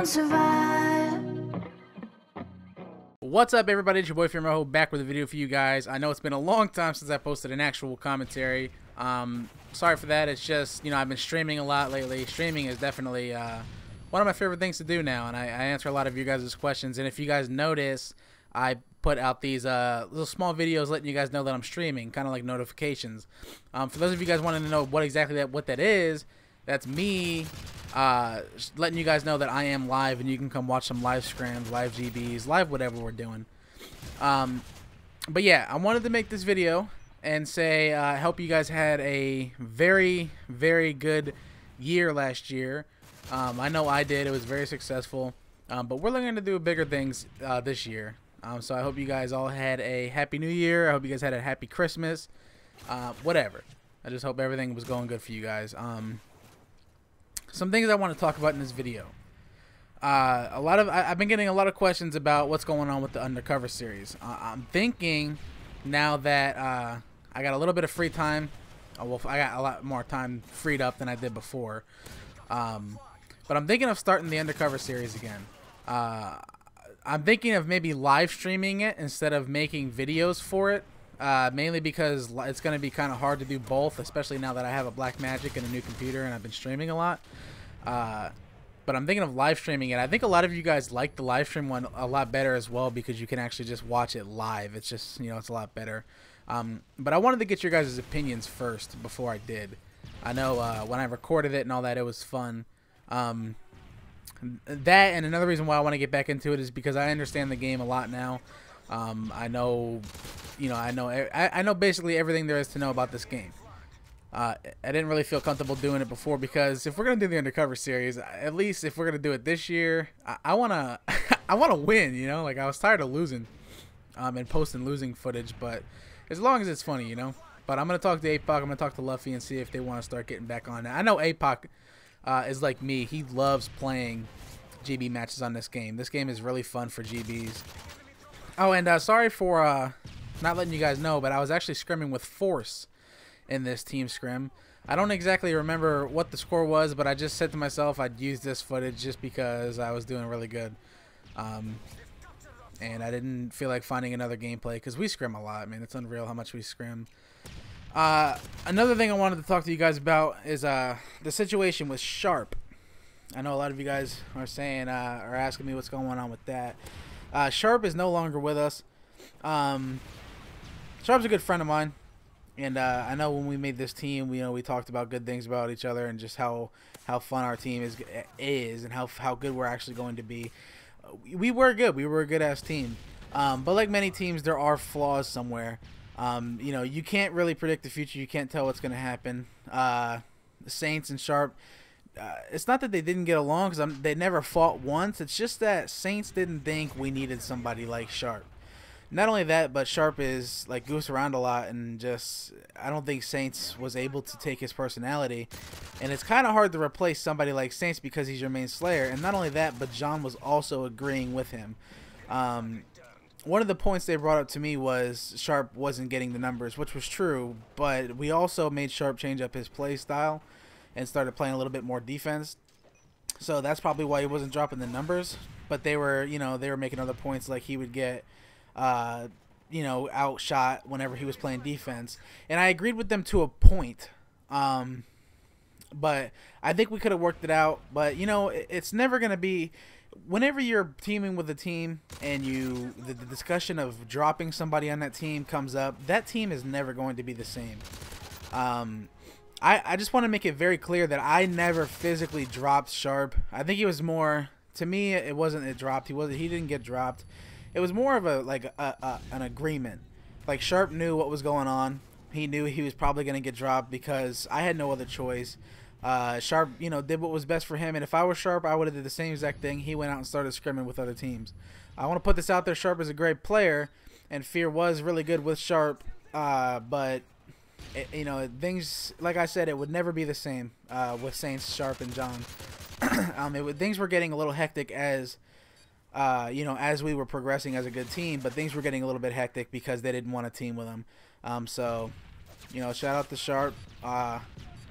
survive. What's up, everybody? It's your boy Moho back with a video for you guys. I know it's been a long time since I posted an actual commentary. Sorry for that. It's just, you know, I've been streaming a lot lately. Streaming is definitely one of my favorite things to do now, and I answer a lot of you guys' questions. And if you guys notice, I put out these little small videos letting you guys know that I'm streaming, kind of like notifications. For those of you guys wanting to know what exactly that is, that's me letting you guys know that I am live, and you can come watch some live scrims, live GBs, live whatever we're doing. But yeah, I wanted to make this video and say I hope you guys had a very, very good year last year. I know I did. It was very successful. But we're looking to do bigger things this year. So I hope you guys all had a happy new year. I hope you guys had a happy Christmas. Whatever. I just hope everything was going good for you guys. Some things I want to talk about in this video. I've been getting a lot of questions about what's going on with the Undercover series. I'm thinking now that I got a little bit of free time. Well, I got a lot more time freed up than I did before. But I'm thinking of starting the Undercover series again. I'm thinking of maybe live streaming it instead of making videos for it. Mainly because it's going to be kind of hard to do both, especially now that I have a Black Magic and a new computer and I've been streaming a lot. But I'm thinking of live streaming it. I think a lot of you guys like the live stream one a lot better as well because you can actually just watch it live. It's just, you know, it's a lot better. But I wanted to get your guys' opinions first before I did. I know when I recorded it and all that, it was fun. That and another reason why I want to get back into it is because I understand the game a lot now. I know, you know, I know basically everything there is to know about this game. I didn't really feel comfortable doing it before because if we're gonna do the Undercover series, at least if we're gonna do it this year, I wanna I wanna win. You know, like I was tired of losing, and posting losing footage. But as long as it's funny, you know. But I'm gonna talk to APOC. I'm gonna talk to Luffy and see if they want to start getting back on it. I know APOC is like me. He loves playing GB matches on this game. This game is really fun for GBs. Oh, and sorry for not letting you guys know, but I was actually scrimming with Force in this team scrim. I don't exactly remember what the score was, but I just said to myself I'd use this footage just because I was doing really good. And I didn't feel like finding another gameplay because we scrim a lot, man. It's unreal how much we scrim. Another thing I wanted to talk to you guys about is the situation with Sharp. I know a lot of you guys are saying or asking me what's going on with that. Sharp is no longer with us. Sharp's a good friend of mine, and I know when we made this team, we talked about good things about each other and just how fun our team is and how good we're actually going to be. We were good. We were a good ass team. But like many teams, there are flaws somewhere. You know, you can't really predict the future. You can't tell what's going to happen. The Saints and Sharp. It's not that they didn't get along because they never fought once. It's just that Saints didn't think we needed somebody like Sharp. Not only that, but Sharp is like goose around a lot, and just I don't think Saints was able to take his personality. And it's kind of hard to replace somebody like Saints because he's your main slayer. And not only that, but John was also agreeing with him. One of the points they brought up to me was Sharp wasn't getting the numbers, which was true. But we also made Sharp change up his play style and started playing a little bit more defense. So that's probably why he wasn't dropping the numbers. But they were, they were making other points like he would get, outshot whenever he was playing defense. And I agreed with them to a point. But I think we could have worked it out. But, it's never going to be... Whenever you're teaming with a team and the discussion of dropping somebody on that team comes up, that team is never going to be the same. I just want to make it very clear that I never physically dropped Sharp. I think it was more, to me, it wasn't it dropped. He didn't get dropped. It was more of an agreement. Like Sharp knew what was going on. He knew he was probably going to get dropped because I had no other choice. Sharp, did what was best for him, and if I was Sharp, I would have did the same exact thing. He went out and started scrimming with other teams. I want to put this out there. Sharp is a great player, and Fear was really good with Sharp, but things, like I said, it would never be the same with Saints, Sharp, and John. Things were getting a little hectic as as we were progressing as a good team, but things were getting a little bit hectic because they didn't want to team with him. So, shout out to Sharp. I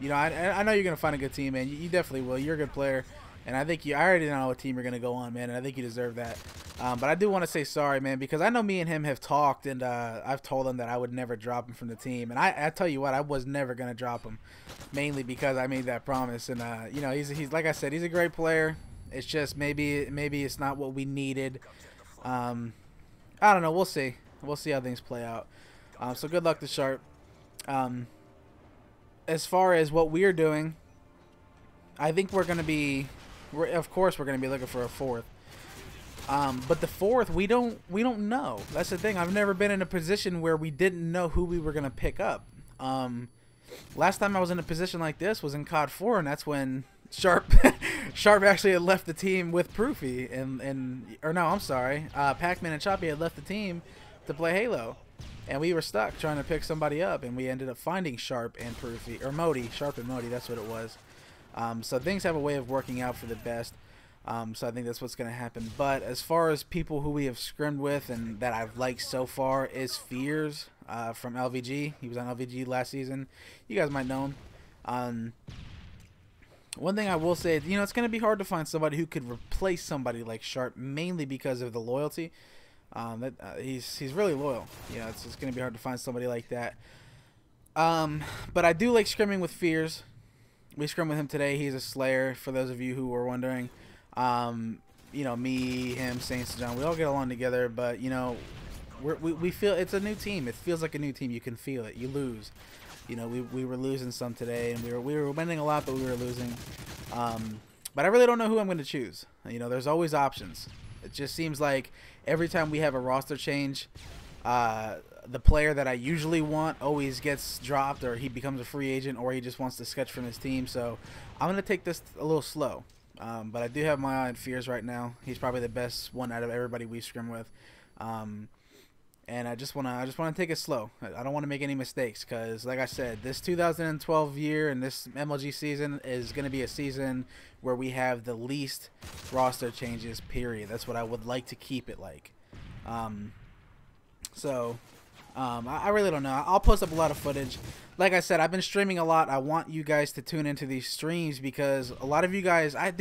know you're going to find a good team, man. You definitely will. You're a good player. And I think I already know what team you're gonna go on, man. And I think you deserve that. But I do want to say sorry, man, because I know me and him have talked, and I've told him that I would never drop him from the team. And I tell you what, I was never gonna drop him, mainly because I made that promise. And you know, he's like I said, he's a great player. It's just maybe it's not what we needed. I don't know. We'll see. We'll see how things play out. So good luck to Sharp. As far as what we're doing, I think we're gonna be. Of course, we're gonna be looking for a fourth. But the fourth, we don't know. That's the thing. I've never been in a position where we didn't know who we were gonna pick up. Last time I was in a position like this was in COD 4, and that's when Sharp actually had left the team with Proofy, or no, I'm sorry, Pac-Man and Choppy had left the team to play Halo, and we were stuck trying to pick somebody up, and we ended up finding Sharp and Proofy, or Modi, Sharp and Modi. That's what it was. So things have a way of working out for the best. So I think that's what's going to happen. But as far as people who we have scrimmed with and that I've liked so far is Fears from LVG. He was on LVG last season. You guys might know him. One thing I will say, you know, it's going to be hard to find somebody who could replace somebody like Sharp, mainly because of the loyalty. He's really loyal. You know, it's going to be hard to find somebody like that. But I do like scrimming with Fears. We scrimmed with him today. He's a Slayer, for those of you who were wondering. You know, me, him, Saints, John, we all get along together, but, you know, we feel it's a new team. It feels like a new team. You can feel it. You lose. You know, we were losing some today, and we were winning a lot, but we were losing. But I really don't know who I'm going to choose. You know, there's always options. It just seems like every time we have a roster change, the player that I usually want always gets dropped, or he becomes a free agent, or he just wants to sketch from his team. So I'm going to take this a little slow. But I do have my eye on Fears right now. He's probably the best one out of everybody we scrim with. And I just wanna take it slow. I don't want to make any mistakes, because like I said, this 2012 year and this MLG season is going to be a season where we have the least roster changes, period. That's what I would like to keep it like. I really don't know. I'll post up a lot of footage. Like I said, I've been streaming a lot. I want you guys to tune into these streams, because a lot of you guys, guys,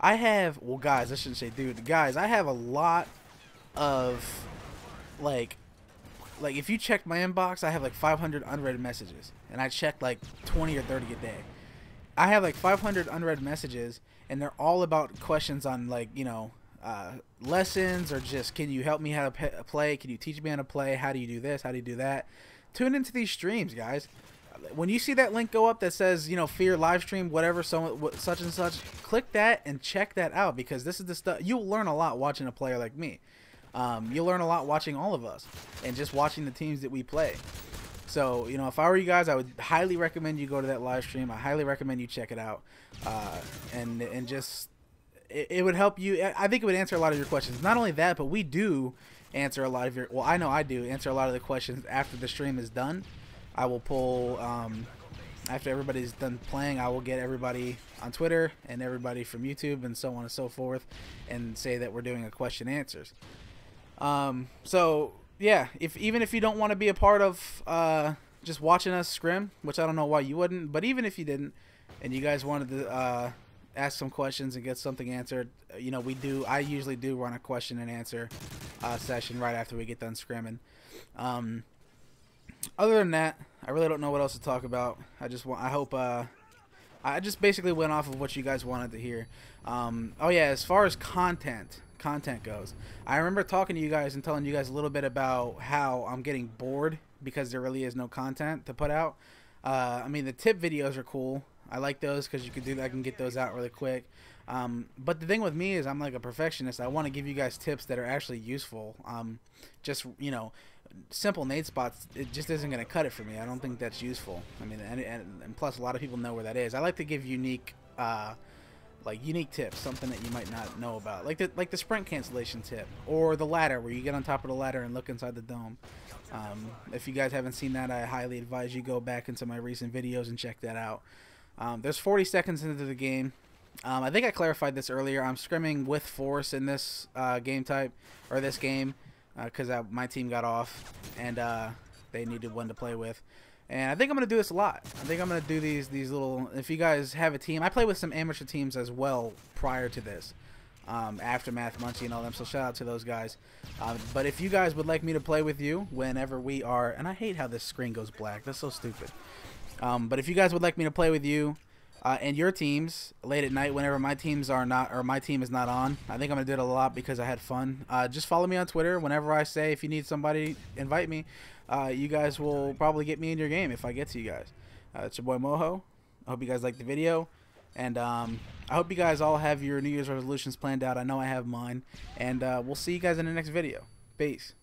I have a lot of, like if you check my inbox, I have like 500 unread messages, and I check like 20 or 30 a day. I have like 500 unread messages, and they're all about questions on, like, you know, lessons, or just, can you help me how to play? Can you teach me how to play? How do you do this? How do you do that? Tune into these streams, guys. When you see that link go up that says, you know, Fear live stream, whatever, so such and such, click that and check that out, because this is the stuff. You'll learn a lot watching a player like me. You'll learn a lot watching all of us, and just watching the teams that we play. So, you know, if I were you guys, I would highly recommend you go to that live stream. I highly recommend you check it out, and just it would help you. I think it would answer a lot of your questions. Not only that, but we do answer a lot of your. Well, I know I do answer a lot of the questions after the stream is done. I will pull after everybody's done playing. I will get everybody on Twitter and everybody from YouTube and so on and so forth, and say that we're doing a question answers. So yeah, even if you don't want to be a part of just watching us scrim, which I don't know why you wouldn't, but even if you didn't, and you guys wanted to ask some questions and get something answered, you know, I usually do run a question and answer session right after we get done scrimming. Other than that, I really don't know what else to talk about. I just basically went off of what you guys wanted to hear. Oh yeah, as far as content goes, I remember talking to you guys and telling you guys a little bit about how I'm getting bored because there really is no content to put out. I mean, the tip videos are cool. I like those because I can get those out really quick. But the thing with me is I'm like a perfectionist. I want to give you guys tips that are actually useful. Just, you know, simple nade spots, it just isn't going to cut it for me. I don't think that's useful. I mean, and plus a lot of people know where that is. I like to give unique tips, something that you might not know about, like the sprint cancellation tip, or the ladder, where you get on top of the ladder and look inside the dome. If you guys haven't seen that, I highly advise you go back into my recent videos and check that out. There's 40 seconds into the game. I think I clarified this earlier. I'm scrimming with Force in this game type, or this game, because my team got off and they needed one to play with. And I think I'm gonna do this a lot. I think I'm gonna do these little. If you guys have a team, I play with some amateur teams as well prior to this. Aftermath, Munchie, and all them. So shout out to those guys. But if you guys would like me to play with you whenever we are, and I hate how this screen goes black. That's so stupid. But if you guys would like me to play with you and your teams late at night, whenever my teams are not, or my team is not on, I think I'm gonna do it a lot because I had fun. Just follow me on Twitter. Whenever I say if you need somebody, invite me. You guys will probably get me in your game if I get to you guys. It's your boy Moho. I hope you guys liked the video. And I hope you guys all have your New Year's resolutions planned out. I know I have mine. And we'll see you guys in the next video. Peace.